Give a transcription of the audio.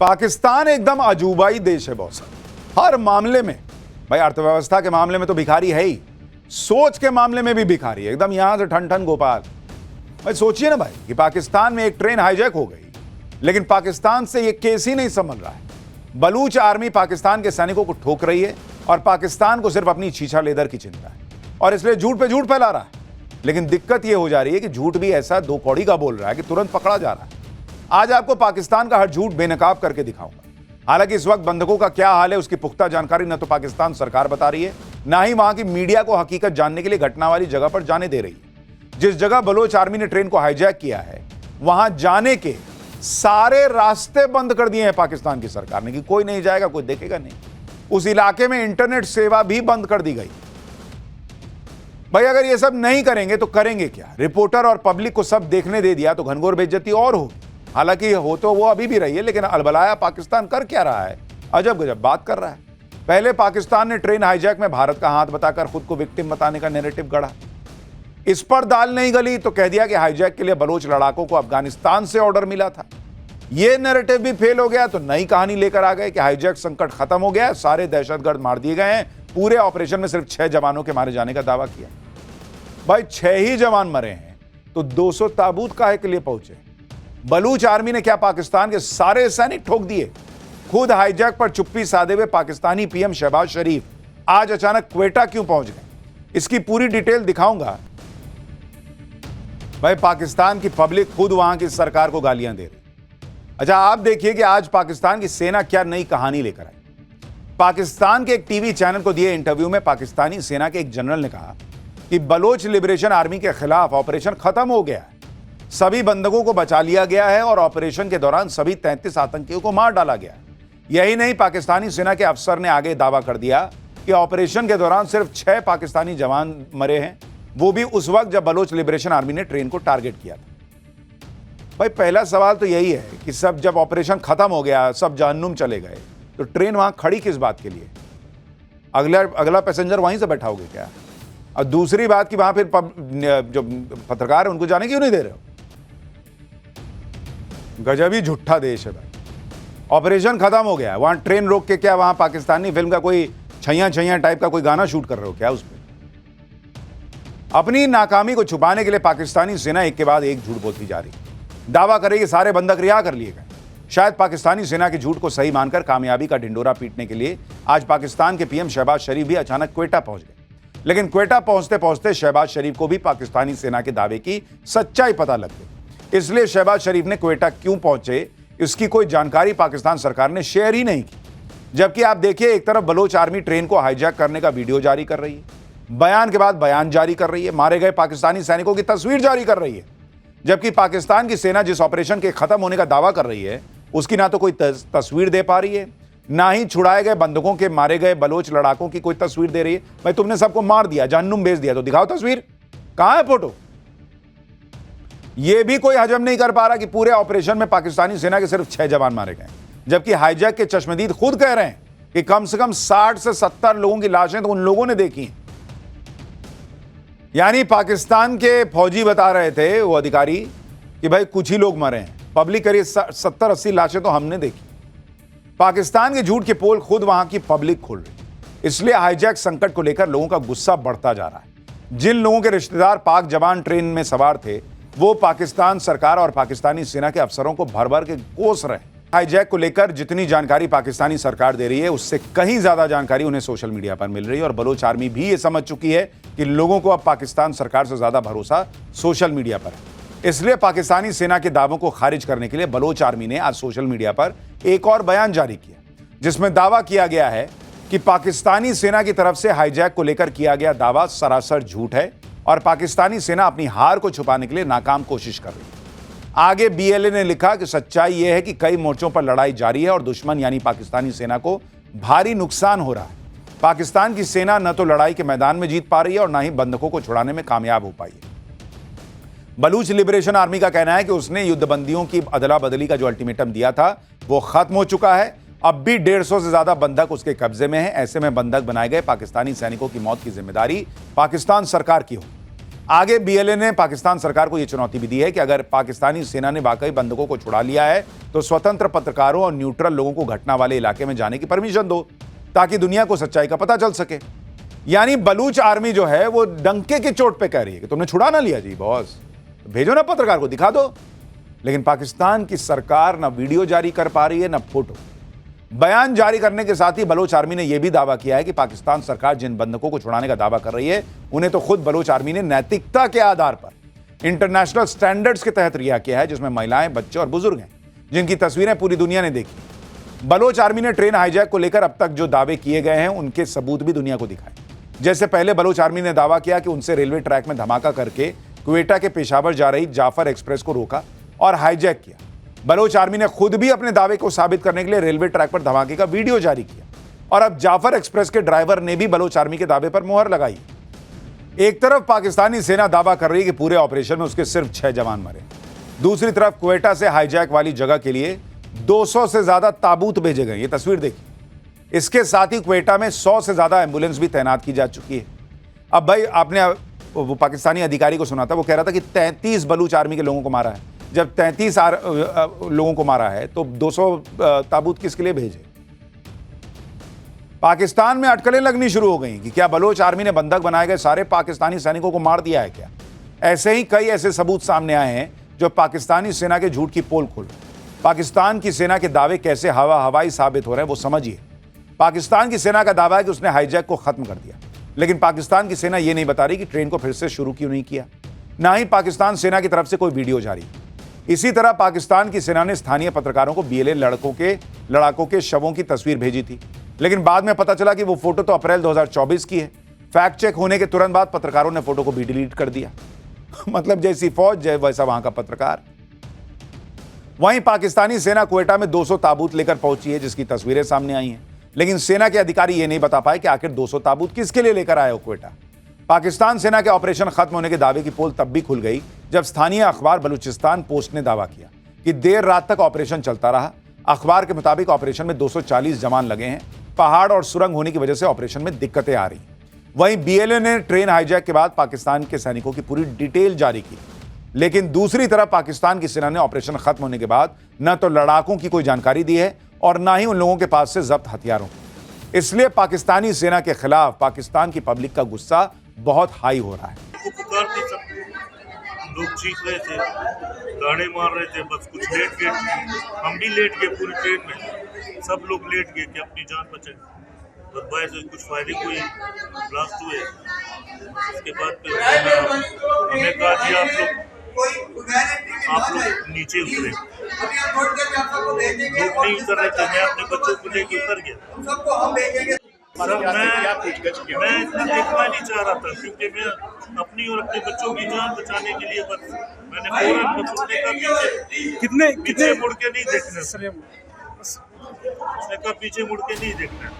पाकिस्तान एकदम अजूबाई देश है बॉस। हर मामले में भाई, अर्थव्यवस्था के मामले में तो भिखारी है ही, सोच के मामले में भी भिखारी है एकदम, यहां से ठन ठन गोपाल। भाई सोचिए ना भाई कि पाकिस्तान में एक ट्रेन हाईजैक हो गई, लेकिन पाकिस्तान से ये केस ही नहीं संभल रहा है। बलूच आर्मी पाकिस्तान के सैनिकों को ठोक रही है और पाकिस्तान को सिर्फ अपनी छीछा लेदर की चिंता है और इसलिए झूठ पे झूठ फैला रहा है। लेकिन दिक्कत यह हो जा रही है कि झूठ भी ऐसा दो कौड़ी का बोल रहा है कि तुरंत पकड़ा जा रहा है। आज आपको पाकिस्तान का हर झूठ बेनकाब करके दिखाऊंगा। हालांकि इस वक्त बंधकों का क्या हाल है उसकी पुख्ता जानकारी न तो पाकिस्तान सरकार बता रही है, ना ही वहां की मीडिया को हकीकत जानने के लिए घटना वाली जगह पर जाने दे रही है। जिस जगह बलोच आर्मी ने ट्रेन को हाईजैक किया है, वहां जाने के सारे रास्ते बंद कर दिए हैं पाकिस्तान की सरकार ने कि कोई नहीं जाएगा, कोई देखेगा नहीं। उस इलाके में इंटरनेट सेवा भी बंद कर दी गई। भाई अगर ये सब नहीं करेंगे तो करेंगे क्या? रिपोर्टर और पब्लिक को सब देखने दे दिया तो घनघोर बेइज्जती और होगी। हालांकि हो तो वो अभी भी रही है, लेकिन अलबलाया पाकिस्तान कर क्या रहा है? अजब गजब बात कर रहा है। पहले पाकिस्तान ने ट्रेन हाईजैक में भारत का हाथ बताकर खुद को विक्टिम बताने का नैरेटिव गढ़ा। इस पर दाल नहीं गली तो कह दिया कि हाईजैक के लिए बलोच लड़ाकों को अफगानिस्तान से ऑर्डर मिला था। यह नैरेटिव भी फेल हो गया तो नई कहानी लेकर आ गए कि हाईजैक संकट खत्म हो गया, सारे दहशतगर्द मार दिए गए हैं, पूरे ऑपरेशन में सिर्फ 6 जवानों के मारे जाने का दावा किया। भाई 6 ही जवान मरे हैं तो 200 ताबूत काहे के लिए पहुंचे? बलूच आर्मी ने क्या पाकिस्तान के सारे सैनिक ठोक दिए? खुद हाईजैक पर चुप्पी साधे हुए पाकिस्तानी पीएम शहबाज शरीफ आज अचानक क्वेटा क्यों पहुंच गए? इसकी पूरी डिटेल दिखाऊंगा। भाई पाकिस्तान की पब्लिक खुद वहां की सरकार को गालियां दे रही। अच्छा आप देखिए कि आज पाकिस्तान की सेना क्या नई कहानी लेकर आई। पाकिस्तान के एक टीवी चैनल को दिए इंटरव्यू में पाकिस्तानी सेना के एक जनरल ने कहा कि बलोच लिबरेशन आर्मी के खिलाफ ऑपरेशन खत्म हो गया है, सभी बंधकों को बचा लिया गया है और ऑपरेशन के दौरान सभी 33 आतंकियों को मार डाला गया। यही नहीं, पाकिस्तानी सेना के अफसर ने आगे दावा कर दिया कि ऑपरेशन के दौरान सिर्फ 6 पाकिस्तानी जवान मरे हैं, वो भी उस वक्त जब बलोच लिबरेशन आर्मी ने ट्रेन को टारगेट किया था। भाई पहला सवाल तो यही है कि सब जब ऑपरेशन खत्म हो गया, सब जहन्नुम चले गए, तो ट्रेन वहां खड़ी किस बात के लिए? अगला पैसेंजर वहीं से बैठाओगे क्या? और दूसरी बात कि वहां फिर जो पत्रकार है उनको जाने क्यों नहीं दे रहे हो? गजब ही झूठा देश है भाई। ऑपरेशन खत्म हो गया, वहां ट्रेन रोक के क्या वहां पाकिस्तानी फिल्म का कोई छैया छैया टाइप का कोई गाना शूट कर रहे हो क्या उस पर? अपनी नाकामी को छुपाने के लिए पाकिस्तानी सेना एक के बाद एक झूठ बोलती जा रही है। दावा करे कि सारे बंधक रिहा कर लिए गए। शायद पाकिस्तानी सेना के झूठ को सही मानकर कामयाबी का ढिंडोरा पीटने के लिए आज पाकिस्तान के पीएम शहबाज शरीफ भी अचानक क्वेटा पहुंच गए। लेकिन क्वेटा पहुंचते पहुंचते शहबाज शरीफ को भी पाकिस्तानी सेना के दावे की सच्चाई पता लग गई। इसलिए शहबाज शरीफ ने क्वेटा क्यों पहुंचे इसकी कोई जानकारी पाकिस्तान सरकार ने शेयर ही नहीं की। जबकि आप देखिए, एक तरफ बलोच आर्मी ट्रेन को हाईजैक करने का वीडियो जारी कर रही है, बयान के बाद बयान जारी कर रही है, मारे गए पाकिस्तानी सैनिकों की तस्वीर जारी कर रही है। जबकि पाकिस्तान की सेना जिस ऑपरेशन के खत्म होने का दावा कर रही है उसकी ना तो कोई तस्वीर दे पा रही है, ना ही छुड़ाए गए बंधकों के मारे गए बलोच लड़ाकों की कोई तस्वीर दे रही है। भाई तुमने सबको मार दिया, जहन्नुम भेज दिया, तो दिखाओ तस्वीर, कहां है फोटो? यह भी कोई हजम नहीं कर पा रहा कि पूरे ऑपरेशन में पाकिस्तानी सेना के सिर्फ 6 जवान मारे गए, जबकि हाईजैक के चश्मदीद खुद कह रहे हैं कि कम से कम 60 से 70 लोगों की लाशें तो उन लोगों ने देखी हैं। यानी पाकिस्तान के फौजी बता रहे थे, वो अधिकारी, कि भाई कुछ ही लोग मरे हैं, पब्लिक करिए 70-80 लाशें तो हमने देखी। पाकिस्तान के झूठ के पोल खुद वहां की पब्लिक खोल रही। इसलिए हाईजैक संकट को लेकर लोगों का गुस्सा बढ़ता जा रहा है। जिन लोगों के रिश्तेदार पाक जवान ट्रेन में सवार थे वो पाकिस्तान सरकार और पाकिस्तानी सेना के अफसरों को भर भर के कोस रहे हैं। हाईजैक को लेकर जितनी जानकारी पाकिस्तानी सरकार दे रही है उससे कहीं ज्यादा जानकारी उन्हें सोशल मीडिया पर मिल रही है और बलोच आर्मी भी ये समझ चुकी है कि लोगों को अब पाकिस्तान सरकार से ज्यादा भरोसा सोशल मीडिया पर है। इसलिए पाकिस्तानी सेना के दावों को खारिज करने के लिए बलोच आर्मी ने आज सोशल मीडिया पर एक और बयान जारी किया, जिसमें दावा किया गया है कि पाकिस्तानी सेना की तरफ से हाईजैक को लेकर किया गया दावा सरासर झूठ है और पाकिस्तानी सेना अपनी हार को छुपाने के लिए नाकाम कोशिश कर रही है। आगे बीएलए ने लिखा कि सच्चाई यह है कि कई मोर्चों पर लड़ाई जारी है और दुश्मन यानी पाकिस्तानी सेना को भारी नुकसान हो रहा है। पाकिस्तान की सेना न तो लड़ाई के मैदान में जीत पा रही है और न ही बंधकों को छुड़ाने में कामयाब हो पाई है। बलूच लिबरेशन आर्मी का कहना है कि उसने युद्धबंदियों की अदला बदली का जो अल्टीमेटम दिया था वो खत्म हो चुका है। अब भी 150 से ज्यादा बंधक उसके कब्जे में है। ऐसे में बंधक बनाए गए पाकिस्तानी सैनिकों की मौत की जिम्मेदारी पाकिस्तान सरकार की हो। आगे बीएलए ने पाकिस्तान सरकार को यह चुनौती भी दी है कि अगर पाकिस्तानी सेना ने वाकई बंधकों को छुड़ा लिया है तो स्वतंत्र पत्रकारों और न्यूट्रल लोगों को घटना वाले इलाके में जाने की परमिशन दो, ताकि दुनिया को सच्चाई का पता चल सके। यानी बलूच आर्मी जो है वो डंके की चोट पे कह रही है कि तुमने छुड़ा ना लिया जी बॉस, भेजो ना पत्रकार को, दिखा दो। लेकिन पाकिस्तान की सरकार ना वीडियो जारी कर पा रही है ना फोटो। बयान जारी करने के साथ ही बलोच आर्मी ने यह भी दावा किया है कि पाकिस्तान सरकार जिन बंधकों को छुड़ाने का दावा कर रही है उन्हें तो खुद बलोच आर्मी ने नैतिकता के आधार पर इंटरनेशनल स्टैंडर्ड्स के तहत रिहा किया है, जिसमें महिलाएं, बच्चे और बुजुर्ग हैं, जिनकी तस्वीरें पूरी दुनिया ने देखी। बलोच आर्मी ने ट्रेन हाईजैक को लेकर अब तक जो दावे किए गए हैं उनके सबूत भी दुनिया को दिखाए। जैसे पहले बलोच आर्मी ने दावा किया कि उनसे रेलवे ट्रैक में धमाका करके क्वेटा के पेशावर जा रही जाफर एक्सप्रेस को रोका और हाईजैक किया। बलोच आर्मी ने खुद भी अपने दावे को साबित करने के लिए रेलवे ट्रैक पर धमाके का वीडियो जारी किया और अब जाफर एक्सप्रेस के ड्राइवर ने भी बलोच आर्मी के दावे पर मुहर लगाई। एक तरफ पाकिस्तानी सेना दावा कर रही है कि पूरे ऑपरेशन में उसके सिर्फ 6 जवान मरे, दूसरी तरफ क्वेटा से हाईजैक वाली जगह के लिए 200 से ज्यादा ताबूत भेजे गए। ये तस्वीर देखिए। इसके साथ ही क्वेटा में 100 से ज्यादा एम्बुलेंस भी तैनात की जा चुकी है। अब भाई आपने वो पाकिस्तानी अधिकारी को सुना था, वो कह रहा था कि 33 बलूच आर्मी के लोगों को मारा है। जब 33 लोगों को मारा है तो 200 ताबूत किसके लिए भेजे? पाकिस्तान में अटकलें लगनी शुरू हो गई कि क्या बलोच आर्मी ने बंधक बनाए गए सारे पाकिस्तानी सैनिकों को मार दिया है क्या? ऐसे ही कई ऐसे सबूत सामने आए हैं जो पाकिस्तानी सेना के झूठ की पोल खोल रहे हैं। पाकिस्तान की सेना के दावे कैसे हवाई साबित हो रहे हैं वो समझिए। पाकिस्तान की सेना का दावा है कि उसने हाईजैक को खत्म कर दिया, लेकिन पाकिस्तान की सेना यह नहीं बता रही कि ट्रेन को फिर से शुरू क्यों नहीं किया। ना ही पाकिस्तान सेना की तरफ से कोई वीडियो जारी। इसी तरह पाकिस्तान की सेना ने स्थानीय पत्रकारों को बीएलए लड़ाकों के शवों की तस्वीर भेजी थी, लेकिन बाद में पता चला कि वो फोटो तो अप्रैल 2024 की है। फैक्ट चेक होने के तुरंत बाद पत्रकारों ने फोटो को भी डिलीट कर दिया। मतलब जैसी फौज वैसा वहां का पत्रकार। वहीं पाकिस्तानी सेना क्वेटा में 200 ताबूत लेकर पहुंची है, जिसकी तस्वीरें सामने आई हैं, लेकिन सेना के अधिकारी ये नहीं बता पाए कि आखिर 200 ताबूत किसके लिए लेकर आए हो क्वेटा। पाकिस्तान सेना के ऑपरेशन खत्म होने के दावे की पोल तब भी खुल गई जब स्थानीय अखबार बलूचिस्तान पोस्ट ने दावा किया कि देर रात तक ऑपरेशन चलता रहा। अखबार के मुताबिक ऑपरेशन में 240 जवान लगे हैं। पहाड़ और सुरंग होने की वजह से ऑपरेशन में दिक्कतें आ रही। वहीं बीएलए ने ट्रेन हाईजैक के बाद पाकिस्तान के सैनिकों की पूरी डिटेल जारी की, लेकिन दूसरी तरफ पाकिस्तान की सेना ने ऑपरेशन खत्म होने के बाद न तो लड़ाकों की कोई जानकारी दी है और न ही उन लोगों के पास से जब्त हथियारों की। इसलिए पाकिस्तानी सेना के खिलाफ पाकिस्तान की पब्लिक का गुस्सा बहुत हाई हो रहा है। लोग चीख रहे थे, गाड़े मार रहे थे, बस कुछ लेट गए। हम भी लेट गए, पूरी ट्रेन में सब लोग लेट गए कि अपनी जान बचाएं। बस बाहर से कुछ फायरिंग हुई, ब्लास्ट हुए। उसके बाद फिर हमें कहा जी आप लोग नीचे उतरे। लोग नहीं उतर रहे थे, मैं अपने बच्चों को लेके उतर गया। सर मैं इतना देखना नहीं चाह रहा था, क्योंकि मैं अपनी और अपने बच्चों की जान बचाने के लिए बस मैंने फौरन उसने कहा पीछे मुड़ के नहीं देखना। उसने कहा पीछे मुड़ के नहीं देखना।